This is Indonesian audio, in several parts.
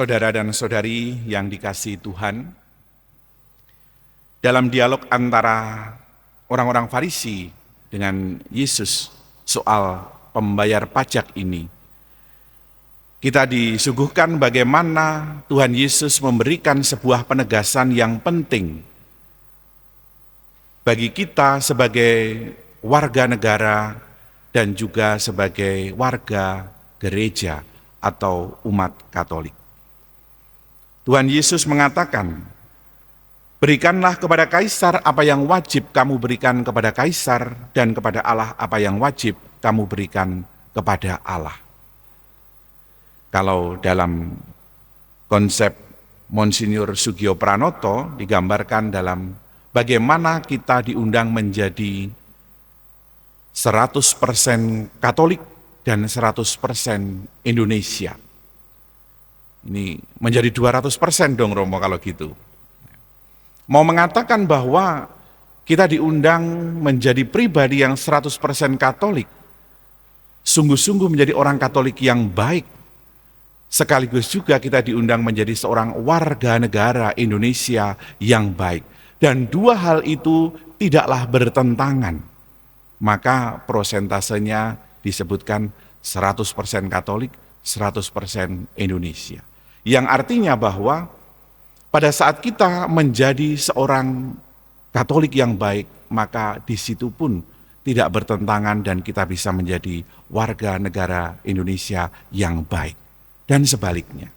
Saudara dan saudari yang dikasihi Tuhan, dalam dialog antara orang-orang Farisi dengan Yesus soal pembayar pajak ini, kita disuguhkan bagaimana Tuhan Yesus memberikan sebuah penegasan yang penting bagi kita sebagai warga negara dan juga sebagai warga gereja atau umat Katolik. Tuhan Yesus mengatakan, berikanlah kepada Kaisar apa yang wajib kamu berikan kepada Kaisar, dan kepada Allah apa yang wajib kamu berikan kepada Allah. Kalau dalam konsep Monsinyur Sugio Pranoto digambarkan dalam bagaimana kita diundang menjadi 100% Katolik dan 100% Indonesia. Ini menjadi 200% dong Romo kalau gitu. Mau mengatakan bahwa kita diundang menjadi pribadi yang 100% Katolik, sungguh-sungguh menjadi orang Katolik yang baik, sekaligus juga kita diundang menjadi seorang warga negara Indonesia yang baik. Dan dua hal itu tidaklah bertentangan. Maka prosentasenya disebutkan 100% Katolik, 100% Indonesia. Yang artinya bahwa pada saat kita menjadi seorang Katolik yang baik, maka di situ pun tidak bertentangan dan kita bisa menjadi warga negara Indonesia yang baik. Dan sebaliknya.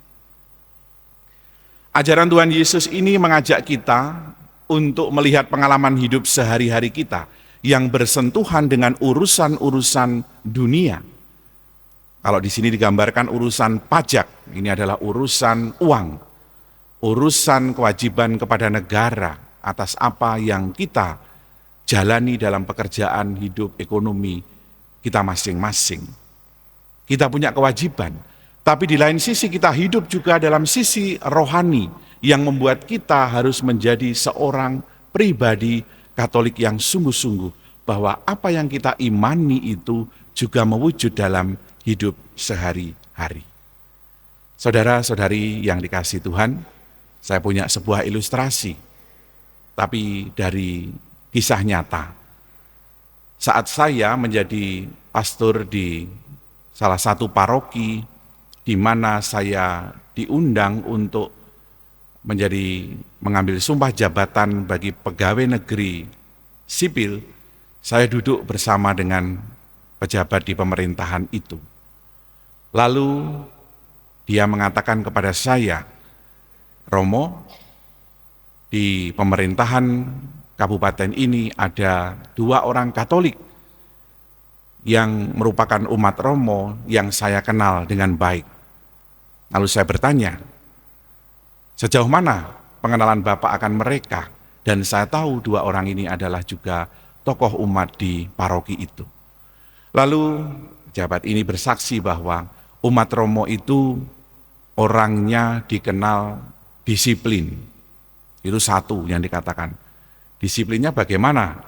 Ajaran Tuhan Yesus ini mengajak kita untuk melihat pengalaman hidup sehari-hari kita yang bersentuhan dengan urusan-urusan dunia. Kalau di sini digambarkan urusan pajak, ini adalah urusan uang, urusan kewajiban kepada negara atas apa yang kita jalani dalam pekerjaan hidup ekonomi kita masing-masing. Kita punya kewajiban, tapi di lain sisi kita hidup juga dalam sisi rohani yang membuat kita harus menjadi seorang pribadi Katolik yang sungguh-sungguh bahwa apa yang kita imani itu juga mewujud dalam hidup sehari-hari. Saudara-saudari yang dikasihi Tuhan, saya punya sebuah ilustrasi, tapi dari kisah nyata. Saat saya menjadi pastor di salah satu paroki, di mana saya diundang untuk mengambil sumpah jabatan bagi pegawai negeri sipil, saya duduk bersama dengan pejabat di pemerintahan itu. Lalu dia mengatakan kepada saya, Romo, di pemerintahan kabupaten ini ada 2 orang Katolik yang merupakan umat Romo yang saya kenal dengan baik. Lalu saya bertanya, sejauh mana pengenalan Bapak akan mereka? Dan saya tahu 2 orang ini adalah juga tokoh umat di paroki itu. Lalu pejabat ini bersaksi bahwa umat Romo itu orangnya dikenal disiplin. Itu satu yang dikatakan. Disiplinnya bagaimana?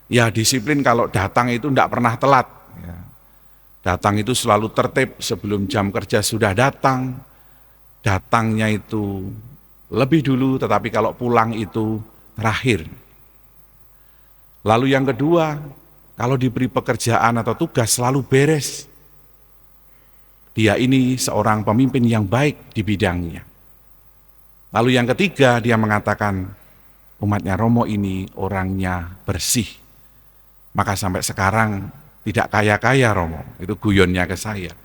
Ya disiplin kalau datang itu tidak pernah telat. Ya. Datang itu selalu tertib, sebelum jam kerja sudah datang. Datangnya itu lebih dulu, tetapi kalau pulang itu terakhir. Lalu yang kedua, kalau diberi pekerjaan atau tugas selalu beres. Dia ini seorang pemimpin yang baik di bidangnya. Lalu yang ketiga, dia mengatakan umatnya Romo ini orangnya bersih. Maka sampai sekarang tidak kaya-kaya Romo, itu guyonnya ke saya.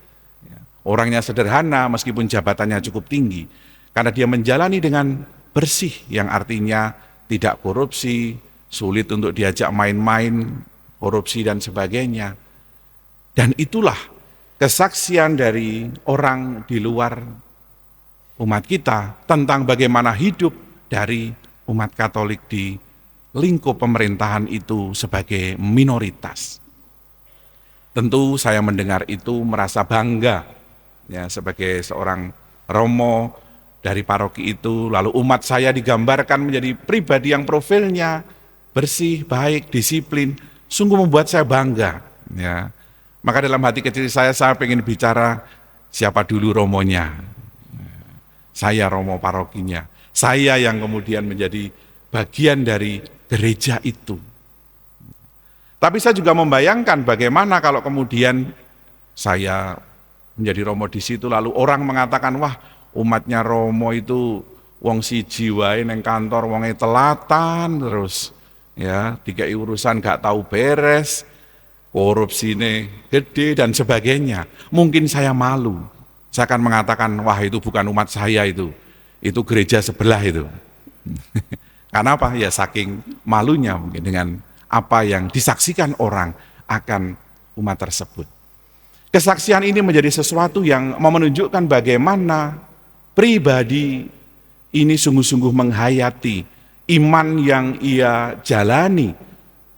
Orangnya sederhana meskipun jabatannya cukup tinggi, karena dia menjalani dengan bersih, yang artinya tidak korupsi, sulit untuk diajak main-main, korupsi dan sebagainya. Dan itulah kesaksian dari orang di luar umat kita tentang bagaimana hidup dari umat Katolik di lingkup pemerintahan itu sebagai minoritas. Tentu saya mendengar itu merasa bangga ya, sebagai seorang Romo dari paroki itu. Lalu umat saya digambarkan menjadi pribadi yang profilnya bersih, baik, disiplin, sungguh membuat saya bangga ya. Maka dalam hati kecil saya ingin bicara siapa dulu Romonya. Saya romo parokinya. Saya yang kemudian menjadi bagian dari gereja itu. Tapi saya juga membayangkan bagaimana kalau kemudian saya menjadi romo di situ, lalu orang mengatakan, wah umatnya romo itu wong siji wae neng kantor wonge telatan terus, ya dikai urusan gak tahu beres, korupsine gede dan sebagainya. Mungkin saya malu. Saya akan mengatakan, wah itu bukan umat saya itu gereja sebelah itu. Karena apa? Ya saking malunya mungkin dengan apa yang disaksikan orang akan umat tersebut. Kesaksian ini menjadi sesuatu yang menunjukkan bagaimana pribadi ini sungguh-sungguh menghayati iman yang ia jalani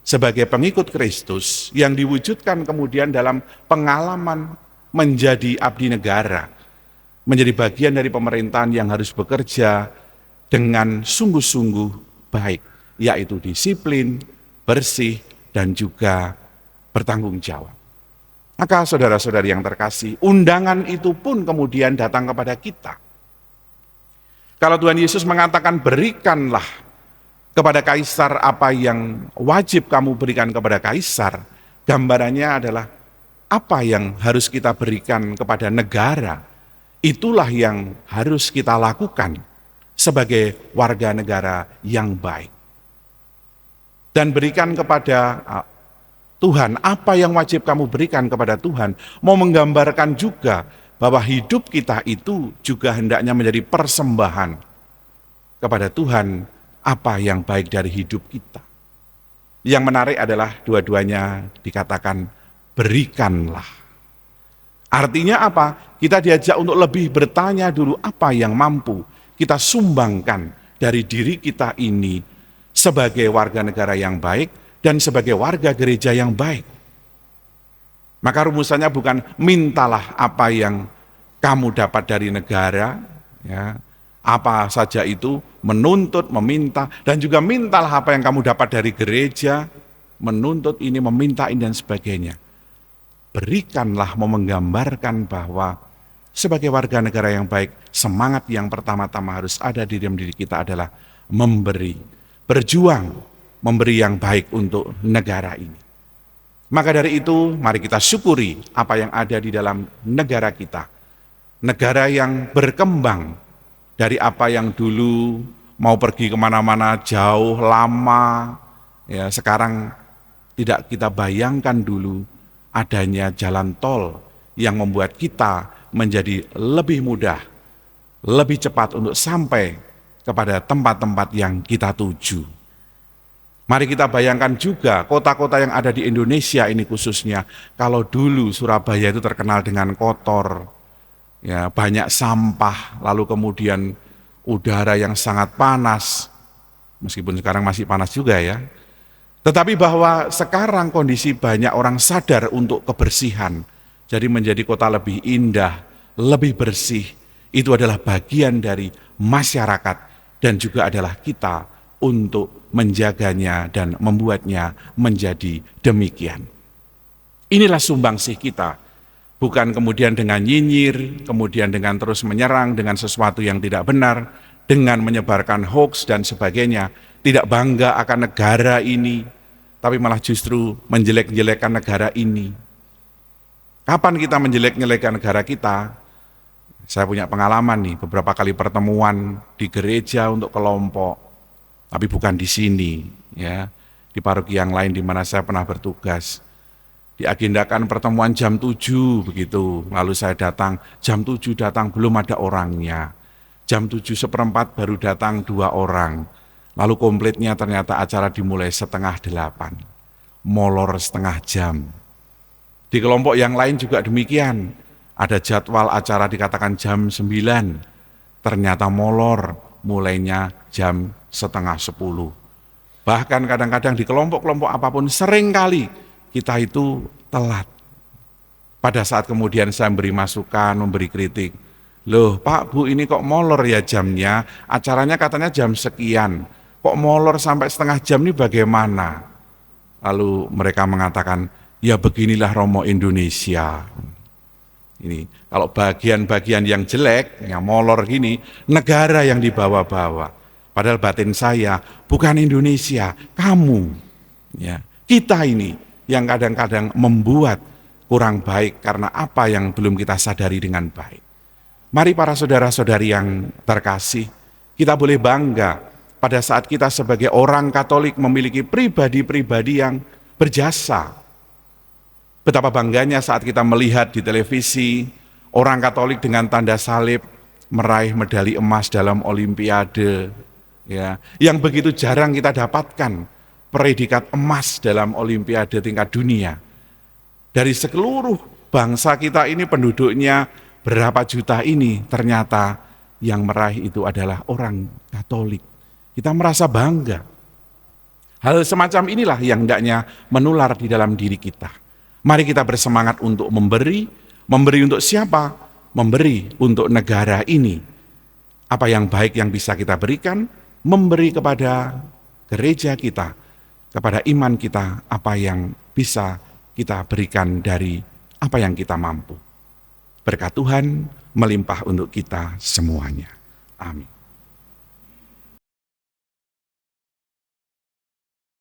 sebagai pengikut Kristus yang diwujudkan kemudian dalam pengalaman menjadi abdi negara, menjadi bagian dari pemerintahan yang harus bekerja dengan sungguh-sungguh baik, yaitu disiplin, bersih, dan juga bertanggung jawab. Maka saudara-saudari yang terkasih, undangan itu pun kemudian datang kepada kita. Kalau Tuhan Yesus mengatakan berikanlah kepada kaisar apa yang wajib kamu berikan kepada kaisar, gambarannya adalah apa yang harus kita berikan kepada negara, itulah yang harus kita lakukan sebagai warga negara yang baik. Dan berikan kepada Tuhan, apa yang wajib kamu berikan kepada Tuhan, mau menggambarkan juga bahwa hidup kita itu juga hendaknya menjadi persembahan kepada Tuhan, apa yang baik dari hidup kita. Yang menarik adalah dua-duanya dikatakan berikanlah. Artinya apa? Kita diajak untuk lebih bertanya dulu apa yang mampu kita sumbangkan dari diri kita ini sebagai warga negara yang baik dan sebagai warga gereja yang baik. Maka rumusannya bukan mintalah apa yang kamu dapat dari negara, ya, apa saja itu, menuntut, meminta, dan juga mintalah apa yang kamu dapat dari gereja, menuntut ini, meminta ini, dan sebagainya. Berikanlah mau menggambarkan bahwa sebagai warga negara yang baik, semangat yang pertama-tama harus ada di dalam diri kita adalah memberi, berjuang, memberi yang baik untuk negara ini. Maka dari itu, mari kita syukuri apa yang ada di dalam negara kita. Negara yang berkembang dari apa yang dulu mau pergi kemana-mana jauh, lama, ya sekarang tidak kita bayangkan dulu adanya jalan tol yang membuat kita menjadi lebih mudah, lebih cepat untuk sampai kepada tempat-tempat yang kita tuju. Mari kita bayangkan juga kota-kota yang ada di Indonesia ini khususnya, kalau dulu Surabaya itu terkenal dengan kotor, ya banyak sampah, lalu kemudian udara yang sangat panas, meskipun sekarang masih panas juga ya. Tetapi bahwa sekarang kondisi banyak orang sadar untuk kebersihan, jadi menjadi kota lebih indah, lebih bersih, itu adalah bagian dari masyarakat dan juga adalah kita untuk menjaganya dan membuatnya menjadi demikian. Inilah sumbangsih kita, bukan kemudian dengan nyinyir, kemudian dengan terus menyerang dengan sesuatu yang tidak benar, dengan menyebarkan hoax dan sebagainya, tidak bangga akan negara ini, tapi malah justru menjelek-jelekkan negara ini. Kapan kita menjelek-jelekkan negara kita? Saya punya pengalaman nih, beberapa kali pertemuan di gereja untuk kelompok, tapi bukan di sini, ya, di paroki yang lain di mana saya pernah bertugas. Diagendakan pertemuan jam 7 begitu, lalu saya datang, jam 7 datang belum ada orangnya. Jam 7:15 baru datang 2 orang, lalu komplitnya ternyata acara dimulai 7:30, molor setengah jam. Di kelompok yang lain juga demikian, ada jadwal acara dikatakan jam 9, ternyata molor, mulainya jam 9:30. Bahkan kadang-kadang di kelompok-kelompok apapun seringkali kita itu telat. Pada saat kemudian saya memberi masukan, memberi kritik, loh Pak Bu ini kok molor ya jamnya, acaranya katanya jam sekian, kok molor sampai setengah jam ini bagaimana? Lalu mereka mengatakan, ya beginilah Romo Indonesia. Ini kalau bagian-bagian yang jelek, yang molor gini, negara yang dibawa-bawa. Padahal batin saya bukan Indonesia, kamu, ya, kita ini yang kadang-kadang membuat kurang baik karena apa yang belum kita sadari dengan baik. Mari para saudara-saudari yang terkasih, kita boleh bangga pada saat kita sebagai orang Katolik memiliki pribadi-pribadi yang berjasa. Betapa bangganya saat kita melihat di televisi orang Katolik dengan tanda salib meraih medali emas dalam Olimpiade, ya, yang begitu jarang kita dapatkan predikat emas dalam Olimpiade tingkat dunia. Dari seluruh bangsa kita ini penduduknya berapa juta ini, ternyata yang meraih itu adalah orang Katolik. Kita merasa bangga. Hal semacam inilah yang hendaknya menular di dalam diri kita. Mari kita bersemangat untuk memberi untuk siapa? Memberi untuk negara ini. Apa yang baik yang bisa kita berikan? Memberi kepada gereja kita, kepada iman kita, apa yang bisa kita berikan dari apa yang kita mampu. Berkat Tuhan melimpah untuk kita semuanya. Amin.